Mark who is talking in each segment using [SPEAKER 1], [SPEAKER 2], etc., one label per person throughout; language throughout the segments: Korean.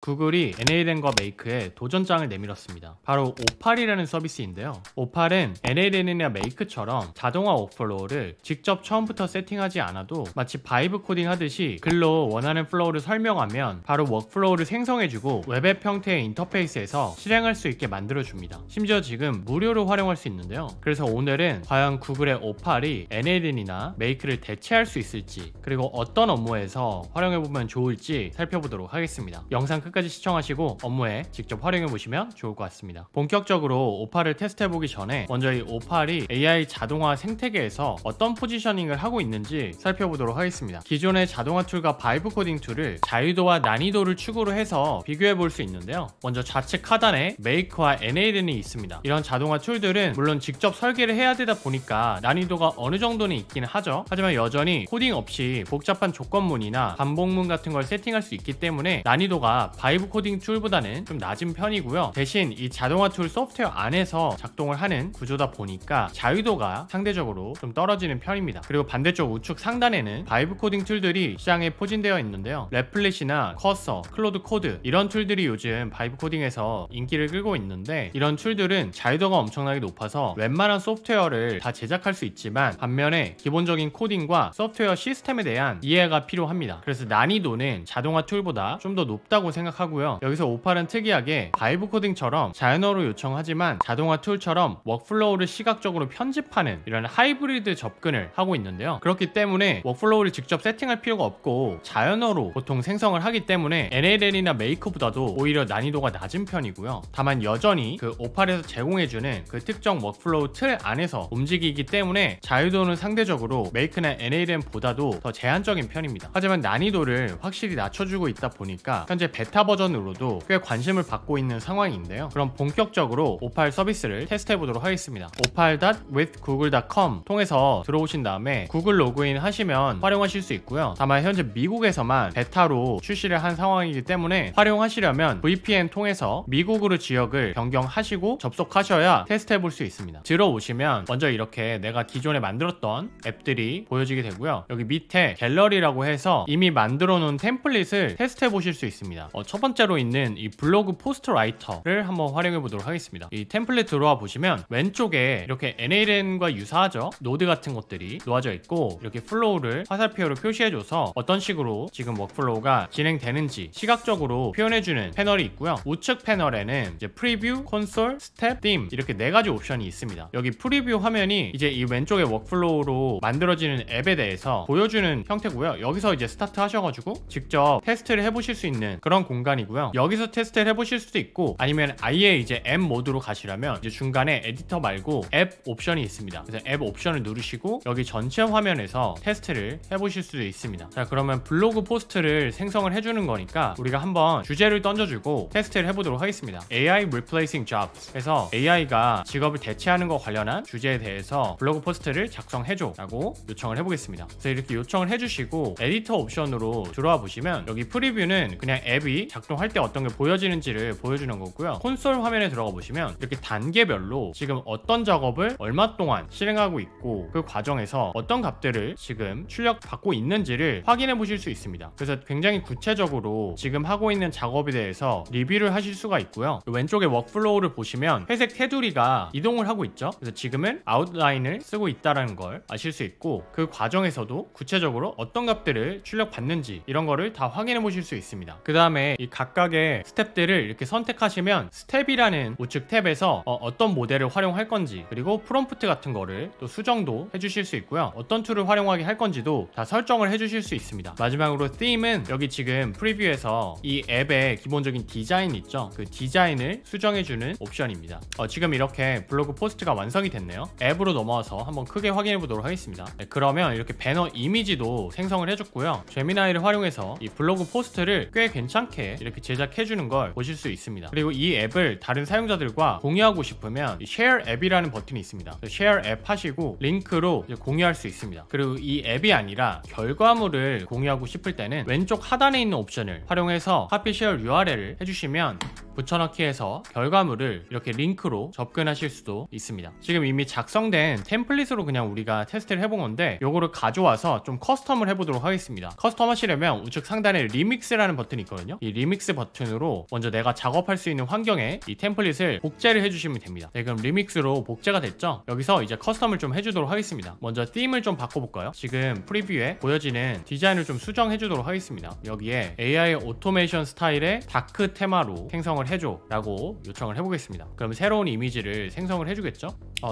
[SPEAKER 1] 구글이 NAN과 메이크에 도전장을 내밀었습니다. 바로 오팔이라는 서비스인데요. 오팔은 NAN이나 메이크처럼 자동화 워크플로우를 직접 처음부터 세팅하지 않아도 마치 바이브 코딩 하듯이 글로 원하는 플로우를 설명하면 바로 워크플로우를 생성해주고 웹앱 형태의 인터페이스에서 실행할 수 있게 만들어줍니다. 심지어 지금 무료로 활용할 수 있는데요. 그래서 오늘은 과연 구글의 오팔이 NAN이나 메이크를 대체할 수 있을지, 그리고 어떤 업무에서 활용해보면 좋을지 살펴보도록 하겠습니다. 영상 끝까지 시청하시고 업무에 직접 활용해보시면 좋을 것 같습니다. 본격적으로 오팔을 테스트해보기 전에 먼저 이 오팔이 AI 자동화 생태계에서 어떤 포지셔닝을 하고 있는지 살펴보도록 하겠습니다. 기존의 자동화 툴과 바이브 코딩 툴을 자유도와 난이도를 축으로 해서 비교해볼 수 있는데요. 먼저 좌측 하단에 메이크와 NAN이 있습니다. 이런 자동화 툴들은 물론 직접 설계를 해야 되다 보니까 난이도가 어느 정도는 있기는 하죠. 하지만 여전히 코딩 없이 복잡한 조건문이나 반복문 같은 걸 세팅할 수 있기 때문에 난이도가 바이브 코딩 툴보다는 좀 낮은 편이고요. 대신 이 자동화 툴 소프트웨어 안에서 작동을 하는 구조다 보니까 자유도가 상대적으로 좀 떨어지는 편입니다. 그리고 반대쪽 우측 상단에는 바이브 코딩 툴들이 시장에 포진되어 있는데요. 레플릿이나 커서, 클로드 코드 이런 툴들이 요즘 바이브 코딩에서 인기를 끌고 있는데, 이런 툴들은 자유도가 엄청나게 높아서 웬만한 소프트웨어를 다 제작할 수 있지만 반면에 기본적인 코딩과 소프트웨어 시스템에 대한 이해가 필요합니다. 그래서 난이도는 자동화 툴보다 좀 더 높다고 생각하고요. 여기서 오팔은 특이하게 바이브 코딩처럼 자연어로 요청하지만 자동화 툴처럼 워크플로우를 시각적으로 편집하는 이런 하이브리드 접근을 하고 있는데요. 그렇기 때문에 워크플로우를 직접 세팅할 필요가 없고 자연어로 보통 생성을 하기 때문에 NAN이나 메이크보다도 오히려 난이도가 낮은 편이고요. 다만 여전히 그 오팔에서 제공해주는 그 특정 워크플로우 틀 안에서 움직이기 때문에 자유도는 상대적으로 메이크나 NAN보다도 더 제한적인 편입니다. 하지만 난이도를 확실히 낮춰주고 있다 보니까 현재 베타 버전으로도 꽤 관심을 받고 있는 상황인데요. 그럼 본격적으로 오팔 서비스를 테스트해보도록 하겠습니다. opal.withgoogle.com 통해서 들어오신 다음에 구글 로그인 하시면 활용하실 수 있고요. 다만 현재 미국에서만 베타로 출시를 한 상황이기 때문에 활용하시려면 VPN 통해서 미국으로 지역을 변경하시고 접속하셔야 테스트해볼 수 있습니다. 들어오시면 먼저 이렇게 내가 기존에 만들었던 앱들이 보여지게 되고요. 여기 밑에 갤러리라고 해서 이미 만들어 놓은 템플릿을 테스트해보실 수 있습니다. 첫 번째로 있는 이 블로그 포스트 라이터를 한번 활용해 보도록 하겠습니다. 이 템플릿 들어와 보시면 왼쪽에 이렇게 NAN과 유사하죠? 노드 같은 것들이 놓아져 있고, 이렇게 플로우를 화살표로 표시해줘서 어떤 식으로 지금 워크플로우가 진행되는지 시각적으로 표현해주는 패널이 있고요. 우측 패널에는 이제 프리뷰, 콘솔, 스텝, 팀 이렇게 네 가지 옵션이 있습니다. 여기 프리뷰 화면이 이제 이 왼쪽에 워크플로우로 만들어지는 앱에 대해서 보여주는 형태고요. 여기서 이제 스타트 하셔가지고 직접 테스트를 해보실 수 있는 그런 공간이고요. 여기서 테스트를 해보실 수도 있고, 아니면 아예 이제 앱 모드로 가시려면 이제 중간에 에디터 말고 앱 옵션이 있습니다. 그래서 앱 옵션을 누르시고 여기 전체 화면에서 테스트를 해보실 수도 있습니다. 자, 그러면 블로그 포스트를 생성을 해주는 거니까 우리가 한번 주제를 던져주고 테스트를 해보도록 하겠습니다. AI replacing jobs 해서 AI가 직업을 대체하는 것 관련한 주제에 대해서 블로그 포스트를 작성해줘 라고 요청을 해보겠습니다. 그래서 이렇게 요청을 해주시고 에디터 옵션으로 들어와 보시면 여기 프리뷰는 그냥 앱이 작동할 때 어떤 게 보여지는지를 보여주는 거고요. 콘솔 화면에 들어가 보시면 이렇게 단계별로 지금 어떤 작업을 얼마 동안 실행하고 있고 그 과정에서 어떤 값들을 지금 출력받고 있는지를 확인해 보실 수 있습니다. 그래서 굉장히 구체적으로 지금 하고 있는 작업에 대해서 리뷰를 하실 수가 있고요. 왼쪽에 워크플로우를 보시면 회색 테두리가 이동을 하고 있죠. 그래서 지금은 아웃라인을 쓰고 있다는 걸 아실 수 있고, 그 과정에서도 구체적으로 어떤 값들을 출력받는지 이런 거를 다 확인해 보실 수 있습니다. 그 다음에 이 각각의 스텝들을 이렇게 선택하시면 스텝이라는 우측 탭에서 어떤 모델을 활용할 건지, 그리고 프롬프트 같은 거를 또 수정도 해주실 수 있고요. 어떤 툴을 활용하게 할 건지도 다 설정을 해주실 수 있습니다. 마지막으로 theme은 여기 지금 프리뷰에서 이 앱의 기본적인 디자인 있죠? 그 디자인을 수정해주는 옵션입니다. 지금 이렇게 블로그 포스트가 완성이 됐네요. 앱으로 넘어와서 한번 크게 확인해 보도록 하겠습니다. 네, 그러면 이렇게 배너 이미지도 생성을 해줬고요. 제미나이를 활용해서 이 블로그 포스트를 꽤 괜찮게 이렇게 제작해주는 걸 보실 수 있습니다. 그리고 이 앱을 다른 사용자들과 공유하고 싶으면 Share 앱이라는 버튼이 있습니다. Share 앱 하시고 링크로 공유할 수 있습니다. 그리고 이 앱이 아니라 결과물을 공유하고 싶을 때는 왼쪽 하단에 있는 옵션을 활용해서 Copy Share URL을 해주시면 붙여넣기 해서 결과물을 이렇게 링크로 접근하실 수도 있습니다. 지금 이미 작성된 템플릿으로 그냥 우리가 테스트를 해본 건데 요거를 가져와서 좀 커스텀을 해보도록 하겠습니다. 커스텀 하시려면 우측 상단에 리믹스라는 버튼이 있거든요. 이 리믹스 버튼으로 먼저 내가 작업할 수 있는 환경에 이 템플릿을 복제를 해주시면 됩니다. 네, 그럼 리믹스로 복제가 됐죠? 여기서 이제 커스텀을 좀 해주도록 하겠습니다. 먼저 ธี임을 좀 바꿔볼까요? 지금 프리뷰에 보여지는 디자인을 좀 수정해주도록 하겠습니다. 여기에 AI 오토메이션 스타일의 다크 테마로 생성을 해줘 라고 요청을 해보겠습니다. 그럼 새로운 이미지를 생성을 해주겠죠?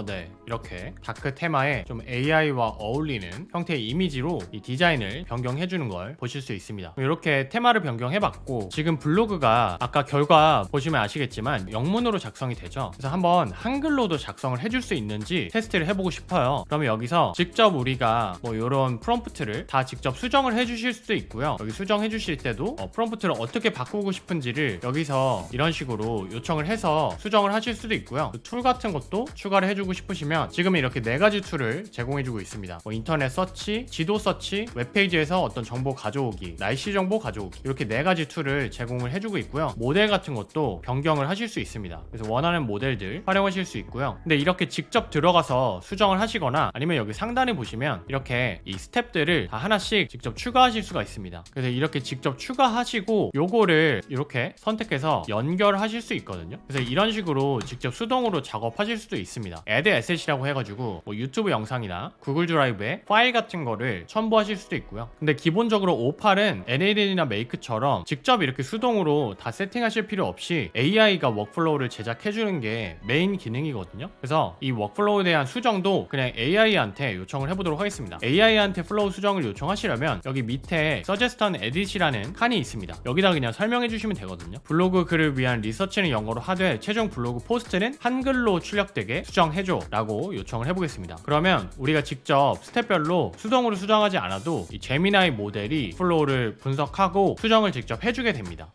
[SPEAKER 1] 네, 이렇게 다크 테마에 좀 AI와 어울리는 형태의 이미지로 이 디자인을 변경해주는 걸 보실 수 있습니다. 이렇게 테마를 변경해봤고 지금 블로그가 아까 결과 보시면 아시겠지만 영문으로 작성이 되죠. 그래서 한번 한글로도 작성을 해줄 수 있는지 테스트를 해보고 싶어요. 그러면 여기서 직접 우리가 뭐 이런 프롬프트를 다 직접 수정을 해주실 수도 있고요. 여기 수정해 주실 때도 프롬프트를 어떻게 바꾸고 싶은지를 여기서 이런 식으로 요청을 해서 수정을 하실 수도 있고요. 툴 같은 것도 추가를 해주고 싶으시면 지금 이렇게 4가지 툴을 제공해주고 있습니다. 뭐 인터넷 서치, 지도 서치, 웹페이지에서 어떤 정보 가져오기, 날씨 정보 가져오기, 이렇게 4가지 툴을 제공을 해주고 있고요. 모델 같은 것도 변경을 하실 수 있습니다. 그래서 원하는 모델들 활용하실 수 있고요. 근데 이렇게 직접 들어가서 수정을 하시거나 아니면 여기 상단에 보시면 이렇게 이 스텝들을 다 하나씩 직접 추가하실 수가 있습니다. 그래서 이렇게 직접 추가하시고 요거를 이렇게 선택해서 연결하실 수 있거든요. 그래서 이런 식으로 직접 수동으로 작업하실 수도 있습니다. Add Asset이라고 해가지고 뭐 유튜브 영상이나 구글 드라이브에 파일 같은 거를 첨부하실 수도 있고요. 근데 기본적으로 오팔은 NLN이나 메이크처럼 직접 이렇게 수동으로 다 세팅하실 필요 없이 AI가 워크플로우를 제작해주는 게 메인 기능이거든요. 그래서 이 워크플로우에 대한 수정도 그냥 AI한테 요청을 해보도록 하겠습니다. AI한테 플로우 수정을 요청하시려면 여기 밑에 Suggest an Edit이라는 칸이 있습니다. 여기다 그냥 설명해 주시면 되거든요. 블로그 글을 위한 리서치는 영어로 하되 최종 블로그 포스트는 한글로 출력되게 수정해줘 라고 요청을 해보겠습니다. 그러면 우리가 직접 스텝별로 수동으로 수정하지 않아도 이 제미나이 모델이 플로우를 분석하고 수정을 직접 해주게 됩니다.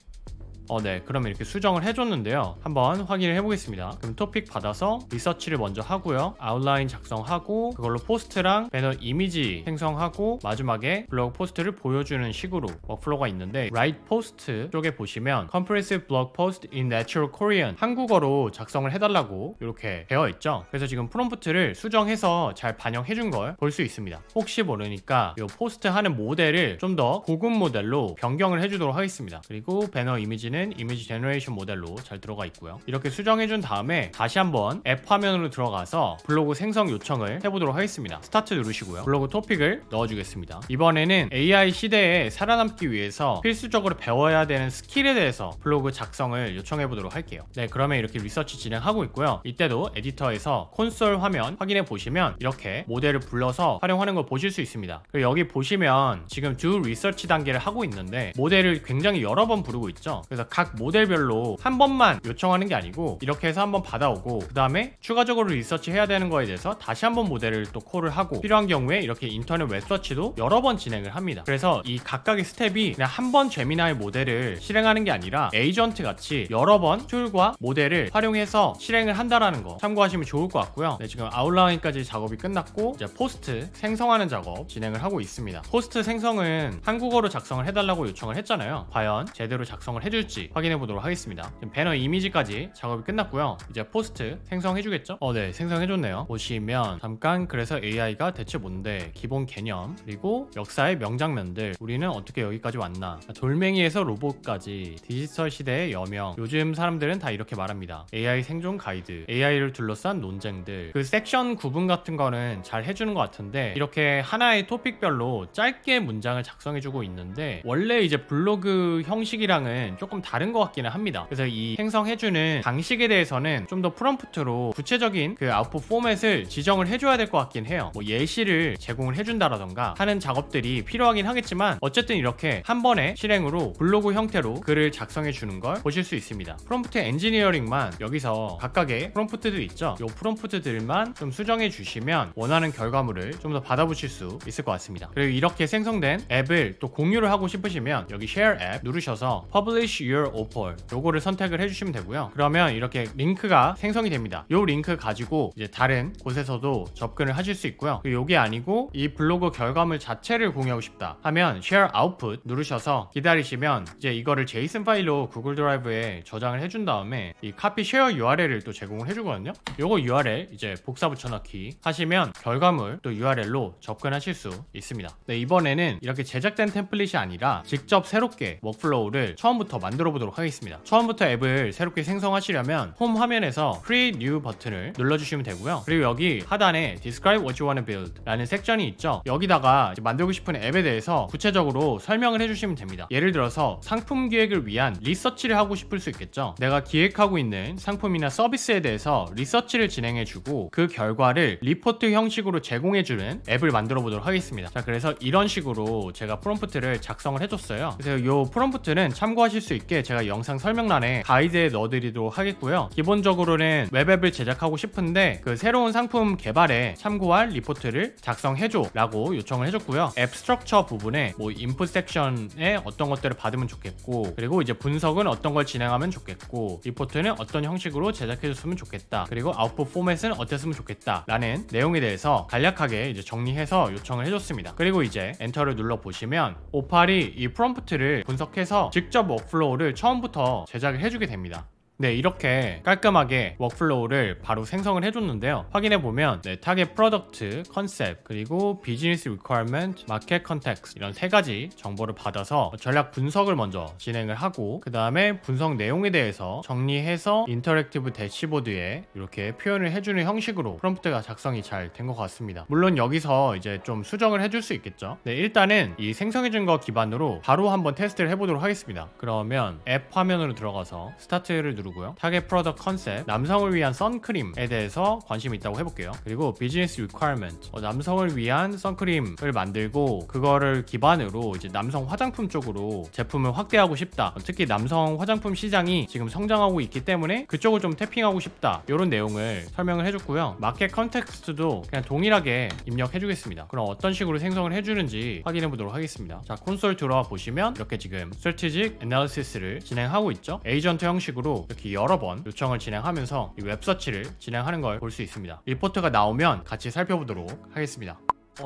[SPEAKER 1] 네, 그러면 이렇게 수정을 해줬는데요. 한번 확인을 해보겠습니다. 그럼 토픽 받아서 리서치를 먼저 하고요. 아웃라인 작성하고 그걸로 포스트랑 배너 이미지 생성하고 마지막에 블로그 포스트를 보여주는 식으로 워크플로우가 있는데 Write Post 쪽에 보시면 Comprehensive Blog Post in Natural Korean 한국어로 작성을 해달라고 이렇게 되어 있죠. 그래서 지금 프롬프트를 수정해서 잘 반영해준 걸 볼 수 있습니다. 혹시 모르니까 이 포스트 하는 모델을 좀 더 고급 모델로 변경을 해주도록 하겠습니다. 그리고 배너 이미지는 이미지 제너레이션 모델로 잘 들어가 있고요. 이렇게 수정해준 다음에 다시 한번 앱 화면으로 들어가서 블로그 생성 요청을 해보도록 하겠습니다. 스타트 누르시고요. 블로그 토픽을 넣어주겠습니다. 이번에는 AI 시대에 살아남기 위해서 필수적으로 배워야 되는 스킬에 대해서 블로그 작성을 요청해보도록 할게요. 네, 그러면 이렇게 리서치 진행하고 있고요. 이때도 에디터에서 콘솔 화면 확인해 보시면 이렇게 모델을 불러서 활용하는 걸 보실 수 있습니다. 그리고 여기 보시면 지금 두 리서치 단계를 하고 있는데 모델을 굉장히 여러 번 부르고 있죠. 그래서 각 모델별로 한 번만 요청하는 게 아니고 이렇게 해서 한번 받아오고 그 다음에 추가적으로 리서치 해야 되는 거에 대해서 다시 한번 모델을 또 콜을 하고 필요한 경우에 이렇게 인터넷 웹서치도 여러 번 진행을 합니다. 그래서 이 각각의 스텝이 그냥 한 번 제미나이 모델을 실행하는 게 아니라 에이전트 같이 여러 번 툴과 모델을 활용해서 실행을 한다라는 거 참고하시면 좋을 것 같고요. 네, 지금 아웃라인까지 작업이 끝났고 이제 포스트 생성하는 작업 진행을 하고 있습니다. 포스트 생성은 한국어로 작성을 해달라고 요청을 했잖아요. 과연 제대로 작성을 해줄지 확인해 보도록 하겠습니다. 지금 배너 이미지까지 작업이 끝났고요. 이제 포스트 생성해주겠죠? 네, 생성해줬네요. 보시면 잠깐 그래서 AI가 대체 뭔데, 기본 개념, 그리고 역사의 명장면들, 우리는 어떻게 여기까지 왔나, 돌멩이에서 로봇까지, 디지털 시대의 여명, 요즘 사람들은 다 이렇게 말합니다. AI 생존 가이드, AI를 둘러싼 논쟁들, 그 섹션 구분 같은 거는 잘 해주는 것 같은데 이렇게 하나의 토픽별로 짧게 문장을 작성해주고 있는데 원래 이제 블로그 형식이랑은 조금 다른 것 같기는 합니다. 그래서 이 생성해주는 방식에 대해서는 좀 더 프롬프트로 구체적인 그 아웃풋 포맷을 지정을 해줘야 될 것 같긴 해요. 뭐 예시를 제공을 해준다라던가 하는 작업들이 필요하긴 하겠지만 어쨌든 이렇게 한 번에 실행으로 블로그 형태로 글을 작성해 주는 걸 보실 수 있습니다. 프롬프트 엔지니어링만 여기서 각각의 프롬프트들 있죠. 이 프롬프트들만 좀 수정해 주시면 원하는 결과물을 좀 더 받아보실 수 있을 것 같습니다. 그리고 이렇게 생성된 앱을 또 공유를 하고 싶으시면 여기 Share App 누르셔서 Publish your offer 요거를 선택을 해주시면 되고요. 그러면 이렇게 링크가 생성이 됩니다. 요 링크 가지고 이제 다른 곳에서도 접근을 하실 수 있고요. 요게 아니고 이 블로그 결과물 자체를 공유하고 싶다 하면 share output 누르셔서 기다리시면 이제 이거를 JSON 파일로 구글 드라이브에 저장을 해준 다음에 이 copy share URL을 또 제공을 해주거든요. 요거 URL 이제 복사 붙여넣기 하시면 결과물 또 URL로 접근하실 수 있습니다. 네, 이번에는 이렇게 제작된 템플릿이 아니라 직접 새롭게 워크플로우를 처음부터 만들어 보도록 하겠습니다. 처음부터 앱을 새롭게 생성하시려면 홈 화면에서 Create New 버튼을 눌러주시면 되고요. 그리고 여기 하단에 Describe what you want to build 라는 섹션이 있죠. 여기다가 이제 만들고 싶은 앱에 대해서 구체적으로 설명을 해주시면 됩니다. 예를 들어서 상품 기획을 위한 리서치를 하고 싶을 수 있겠죠. 내가 기획하고 있는 상품이나 서비스에 대해서 리서치를 진행해주고 그 결과를 리포트 형식으로 제공해주는 앱을 만들어 보도록 하겠습니다. 자, 그래서 이런 식으로 제가 프롬프트를 작성을 해줬어요. 그래서 이 프롬프트는 참고하실 수 있게 제가 영상 설명란에 가이드에 넣어드리도록 하겠고요. 기본적으로는 웹앱을 제작하고 싶은데 그 새로운 상품 개발에 참고할 리포트를 작성해줘 라고 요청을 해줬고요. 앱 스트럭처 부분에 뭐 인풋 섹션에 어떤 것들을 받으면 좋겠고, 그리고 이제 분석은 어떤 걸 진행하면 좋겠고, 리포트는 어떤 형식으로 제작해줬으면 좋겠다, 그리고 아웃풋 포맷은 어땠으면 좋겠다 라는 내용에 대해서 간략하게 이제 정리해서 요청을 해줬습니다. 그리고 이제 엔터를 눌러 보시면 오팔이 이 프롬프트를 분석해서 직접 워크플로우를 처음부터 제작을 해주게 됩니다. 네, 이렇게 깔끔하게 워크플로우를 바로 생성을 해줬는데요. 확인해보면 타겟 프로덕트, 컨셉, 그리고 비즈니스 리퀘어먼트, 마켓 컨텍스트 이런 세 가지 정보를 받아서 전략 분석을 먼저 진행을 하고, 그 다음에 분석 내용에 대해서 정리해서 인터랙티브 대시보드에 이렇게 표현을 해주는 형식으로 프롬프트가 작성이 잘 된 것 같습니다. 물론 여기서 이제 좀 수정을 해줄 수 있겠죠. 네, 일단은 이 생성해준 거 기반으로 바로 한번 테스트를 해보도록 하겠습니다. 그러면 앱 화면으로 들어가서 스타트를 누르고요. 타겟 프로덕트 컨셉, 남성을 위한 선크림에 대해서 관심이 있다고 해볼게요. 그리고 비즈니스 리퀘어먼트, 남성을 위한 선크림을 만들고 그거를 기반으로 이제 남성 화장품 쪽으로 제품을 확대하고 싶다. 특히 남성 화장품 시장이 지금 성장하고 있기 때문에 그쪽을 좀 태핑하고 싶다. 이런 내용을 설명을 해줬고요. 마켓 컨텍스트도 그냥 동일하게 입력해 주겠습니다. 그럼 어떤 식으로 생성을 해주는지 확인해 보도록 하겠습니다. 자, 콘솔 들어와 보시면 이렇게 지금 Strategic Analysis를 진행하고 있죠. 에이전트 형식으로 이렇게 여러 번 요청을 진행하면서 이 웹서치를 진행하는 걸 볼 수 있습니다. 리포트가 나오면 같이 살펴보도록 하겠습니다.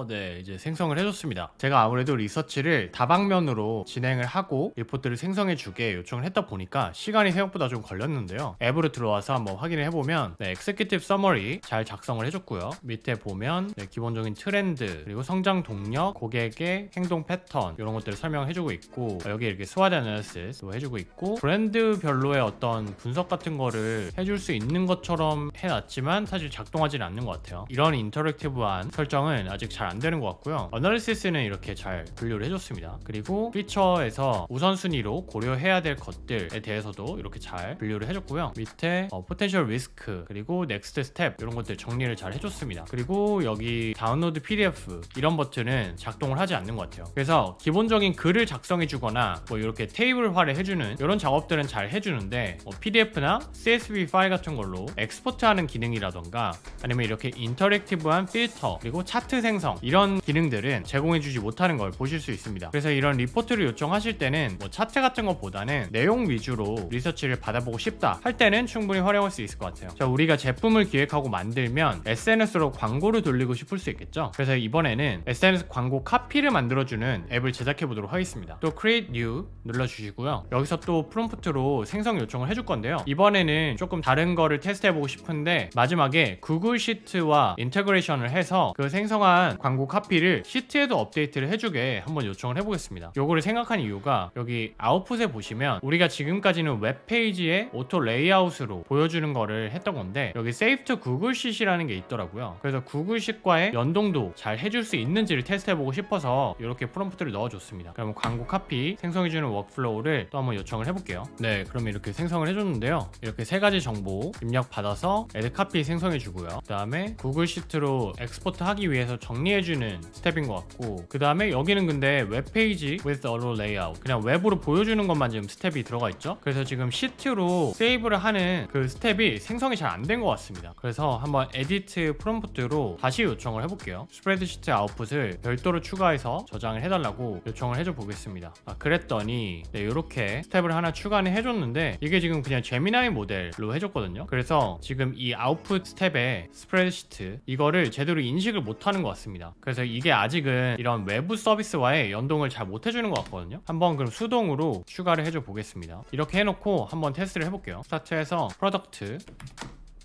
[SPEAKER 1] 네, 이제 생성을 해줬습니다. 제가 아무래도 리서치를 다방면으로 진행을 하고 리포트를 생성해주게 요청을 했다 보니까 시간이 생각보다 좀 걸렸는데요. 앱으로 들어와서 한번 확인을 해보면 Executive Summary 잘 작성을 해줬고요. 밑에 보면 기본적인 트렌드, 그리고 성장 동력, 고객의 행동 패턴 이런 것들을 설명을 해주고 있고, 여기 이렇게 SWOT Analysis도 해주고 있고, 브랜드별로의 어떤 분석 같은 거를 해줄 수 있는 것처럼 해놨지만 사실 작동하지는 않는 것 같아요. 이런 인터랙티브한 설정은 아직 잘 안 되는 것 같고요. 어널리시스는 이렇게 잘 분류를 해줬습니다. 그리고 피처에서 우선순위로 고려해야 될 것들에 대해서도 이렇게 잘 분류를 해줬고요. 밑에 포텐셜 리스크, 그리고 넥스트 스텝 이런 것들 정리를 잘 해줬습니다. 그리고 여기 다운로드 PDF 이런 버튼은 작동을 하지 않는 것 같아요. 그래서 기본적인 글을 작성해 주거나 뭐 이렇게 테이블화를 해주는 이런 작업들은 잘 해주는데 PDF나 CSV 파일 같은 걸로 엑스포트하는 기능이라던가 아니면 이렇게 인터랙티브한 필터, 그리고 차트 생성 이런 기능들은 제공해주지 못하는 걸 보실 수 있습니다. 그래서 이런 리포트를 요청하실 때는 뭐 차트 같은 것보다는 내용 위주로 리서치를 받아보고 싶다 할 때는 충분히 활용할 수 있을 것 같아요. 자, 우리가 제품을 기획하고 만들면 SNS로 광고를 돌리고 싶을 수 있겠죠. 그래서 이번에는 SNS 광고 카피를 만들어주는 앱을 제작해 보도록 하겠습니다. 또 Create New 눌러주시고요. 여기서 또 프롬프트로 생성 요청을 해줄 건데요. 이번에는 조금 다른 거를 테스트해보고 싶은데 마지막에 구글 시트와 인테그레이션을 해서 그 생성한 광고 카피를 시트에도 업데이트를 해주게 한번 요청을 해보겠습니다. 요거를 생각한 이유가 여기 아웃풋에 보시면 우리가 지금까지는 웹페이지에 오토 레이아웃으로 보여주는 거를 했던 건데 여기 Save to Google Sheet이라는 게 있더라고요. 그래서 구글 시트과의 연동도 잘 해줄 수 있는지를 테스트해보고 싶어서 이렇게 프롬프트를 넣어줬습니다. 그럼 광고 카피 생성해주는 워크플로우를 또 한번 요청을 해볼게요. 네, 그럼 이렇게 생성을 해줬는데요. 이렇게 세 가지 정보 입력 받아서 애드 카피 생성해주고요. 그 다음에 구글 시트로 엑스포트 하기 위해서 정리 정리해주는 스텝인 것 같고, 그 다음에 여기는 근데 웹페이지 with auto layout, 그냥 웹으로 보여주는 것만 지금 스텝이 들어가 있죠. 그래서 지금 시트로 세이브를 하는 그 스텝이 생성이 잘 안 된 것 같습니다. 그래서 한번 에디트 프롬프트로 다시 요청을 해볼게요. 스프레드시트 아웃풋을 별도로 추가해서 저장을 해달라고 요청을 해줘 보겠습니다. 그랬더니 네, 이렇게 스텝을 하나 추가는 해줬는데 이게 지금 그냥 제미나이 모델로 해줬거든요. 그래서 지금 이 아웃풋 스텝에 스프레드시트 이거를 제대로 인식을 못하는 것 같습니다. 그래서 이게 아직은 이런 외부 서비스와의 연동을 잘 못해주는 것 같거든요. 한번 그럼 수동으로 추가를 해줘 보겠습니다. 이렇게 해놓고 한번 테스트를 해볼게요. 스타트해서 프로덕트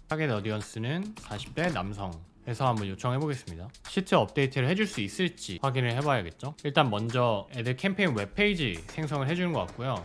[SPEAKER 1] 타겟 어디언스는 40대 남성 해서 한번 요청해 보겠습니다. 시트 업데이트를 해줄 수 있을지 확인을 해봐야겠죠. 일단 먼저 애들 캠페인 웹페이지 생성을 해주는 것 같고요.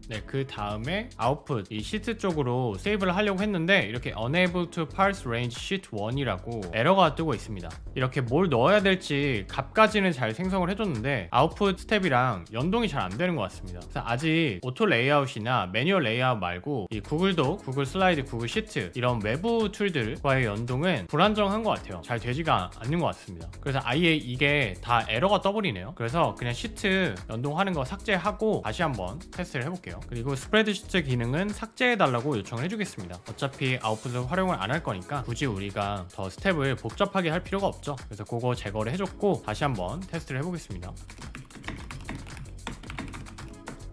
[SPEAKER 1] 네, 그 다음에 아웃풋 이 시트 쪽으로 세이브를 하려고 했는데 이렇게 unable to parse range sheet 1이라고 에러가 뜨고 있습니다. 이렇게 뭘 넣어야 될지 값까지는 잘 생성을 해줬는데 아웃풋 스텝이랑 연동이 잘 안 되는 것 같습니다. 그래서 아직 오토 레이아웃이나 매뉴얼 레이아웃 말고 이 구글도 구글 슬라이드, 구글 시트 이런 외부 툴들과의 연동은 불안정한 것 같아요. 잘 되지가 않는 것 같습니다. 그래서 아예 이게 다 에러가 떠버리네요. 그래서 그냥 시트 연동하는 거 삭제하고 다시 한번 테스트를 해볼게요. 그리고 스프레드시트 기능은 삭제해달라고 요청을 해주겠습니다. 어차피 아웃풋을 활용을 안 할 거니까 굳이 우리가 더 스텝을 복잡하게 할 필요가 없죠. 그래서 그거 제거를 해줬고 다시 한번 테스트를 해보겠습니다.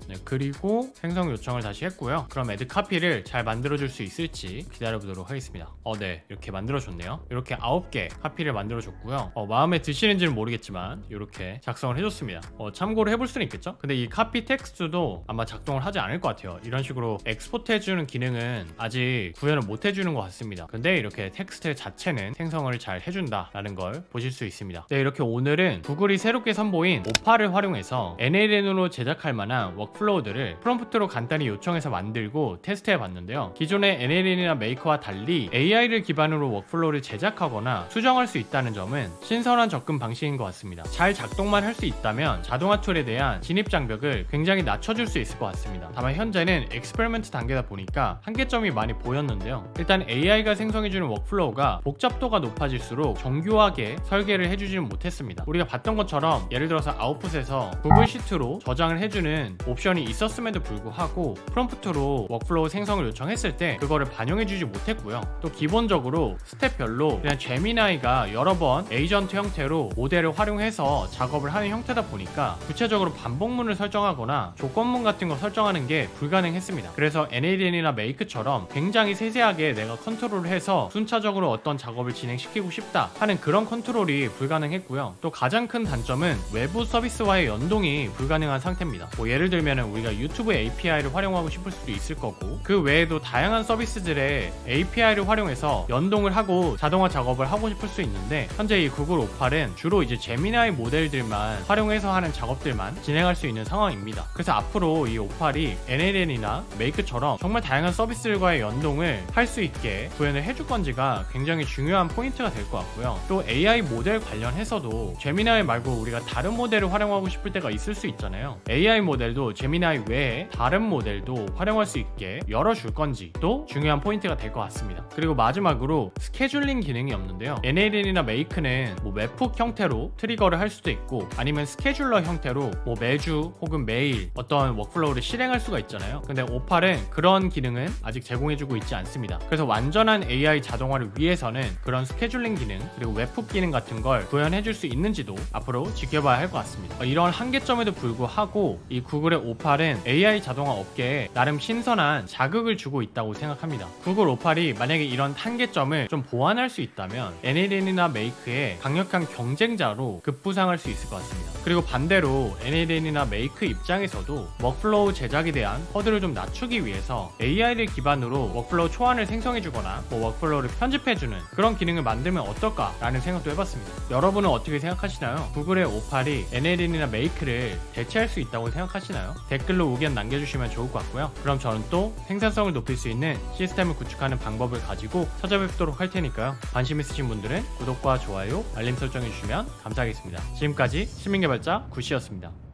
[SPEAKER 1] 네, 그리고 생성 요청을 다시 했고요. 그럼 애드 카피를 잘 만들어줄 수 있을지 기다려보도록 하겠습니다. 네, 이렇게 만들어줬네요. 이렇게 9개 카피를 만들어줬고요. 마음에 드시는지는 모르겠지만 이렇게 작성을 해줬습니다. 참고로 해볼 수는 있겠죠? 근데 이 카피 텍스트도 아마 작동을 하지 않을 것 같아요. 이런 식으로 엑스포트 해주는 기능은 아직 구현을 못 해주는 것 같습니다. 근데 이렇게 텍스트 자체는 생성을 잘 해준다라는 걸 보실 수 있습니다. 네, 이렇게 오늘은 구글이 새롭게 선보인 오파를 활용해서 NLN으로 제작할 만한 워크플로우들을 프롬프트로 간단히 요청해서 만들고 테스트해 봤는데요. 기존의 NLN이나 메이커와 달리 AI를 기반으로 워크플로우를 제작하거나 수정할 수 있다는 점은 신선한 접근 방식인 것 같습니다. 잘 작동만 할 수 있다면 자동화 툴에 대한 진입 장벽을 굉장히 낮춰줄 수 있을 것 같습니다. 다만 현재는 엑스페리먼트 단계다 보니까 한계점이 많이 보였는데요. 일단 AI가 생성해주는 워크플로우가 복잡도가 높아질수록 정교하게 설계를 해주지는 못했습니다. 우리가 봤던 것처럼 예를 들어서 아웃풋에서 구글 시트로 저장을 해주는 옵션이 있었음에도 불구하고 프롬프트로 워크플로우 생성을 요청했을 때 그거를 반영해주지 못했고요. 또 기본적으로 스텝별로 그냥 제미나이가 여러 번 에이전트 형태로 모델을 활용해서 작업을 하는 형태다 보니까 구체적으로 반복문을 설정하거나 조건문 같은 거 설정하는 게 불가능했습니다. 그래서 NLN이나 메이크처럼 굉장히 세세하게 내가 컨트롤을 해서 순차적으로 어떤 작업을 진행시키고 싶다 하는 그런 컨트롤이 불가능했고요. 또 가장 큰 단점은 외부 서비스와의 연동이 불가능한 상태입니다. 예를 들면 우리가 유튜브 API를 활용하고 싶을 수도 있을 거고, 그 외에도 다양한 서비스들의 API를 활용해서 연동을 하고 자동화 작업을 하고 싶을 수 있는데 현재 이 구글 오팔은 주로 이제 제미나이 모델들만 활용해서 하는 작업들만 진행할 수 있는 상황입니다. 그래서 앞으로 이 오팔이 NLN이나 메이크처럼 정말 다양한 서비스들과의 연동을 할 수 있게 구현을 해줄 건지가 굉장히 중요한 포인트가 될 것 같고요. 또 AI 모델 관련해서도 제미나이 말고 우리가 다른 모델을 활용하고 싶을 때가 있을 수 있잖아요. AI 모델도 제미나이 외에 다른 모델도 활용할 수 있게 열어줄 건지도 중요한 포인트가 될 것 같습니다. 그리고 마지막으로 스케줄링 기능이 없는데요. NLN이나 메이크는 웹훅 형태로 트리거를 할 수도 있고 아니면 스케줄러 형태로 매주 혹은 매일 어떤 워크플로우를 실행할 수가 있잖아요. 근데 오팔은 그런 기능은 아직 제공해주고 있지 않습니다. 그래서 완전한 AI 자동화를 위해서는 그런 스케줄링 기능 그리고 웹훅 기능 같은 걸 구현해줄 수 있는지도 앞으로 지켜봐야 할 것 같습니다. 이런 한계점에도 불구하고 이 구글의 오팔은 AI 자동화 업계에 나름 신선한 자극을 주고 있다고 생각합니다. 구글 오팔이 만약에 이런 한계점을 좀 보완할 수 있다면 NLN이나 메이크의 강력한 경쟁자로 급부상할 수 있을 것 같습니다. 그리고 반대로 NLN이나 메이크 입장에서도 워크플로우 제작에 대한 허들을 좀 낮추기 위해서 AI를 기반으로 워크플로우 초안을 생성해주거나 워크플로우를 편집해주는 그런 기능을 만들면 어떨까라는 생각도 해봤습니다. 여러분은 어떻게 생각하시나요? 구글의 오팔이 NLN이나 메이크를 대체할 수 있다고 생각하시나요? 댓글로 의견 남겨주시면 좋을 것 같고요. 그럼 저는 또 생산성을 높일 수 있는 시스템을 구축하는 방법을 가지고 찾아뵙도록 할 테니까요. 관심 있으신 분들은 구독과 좋아요, 알림 설정해주시면 감사하겠습니다. 지금까지 시민개발자 구시였습니다.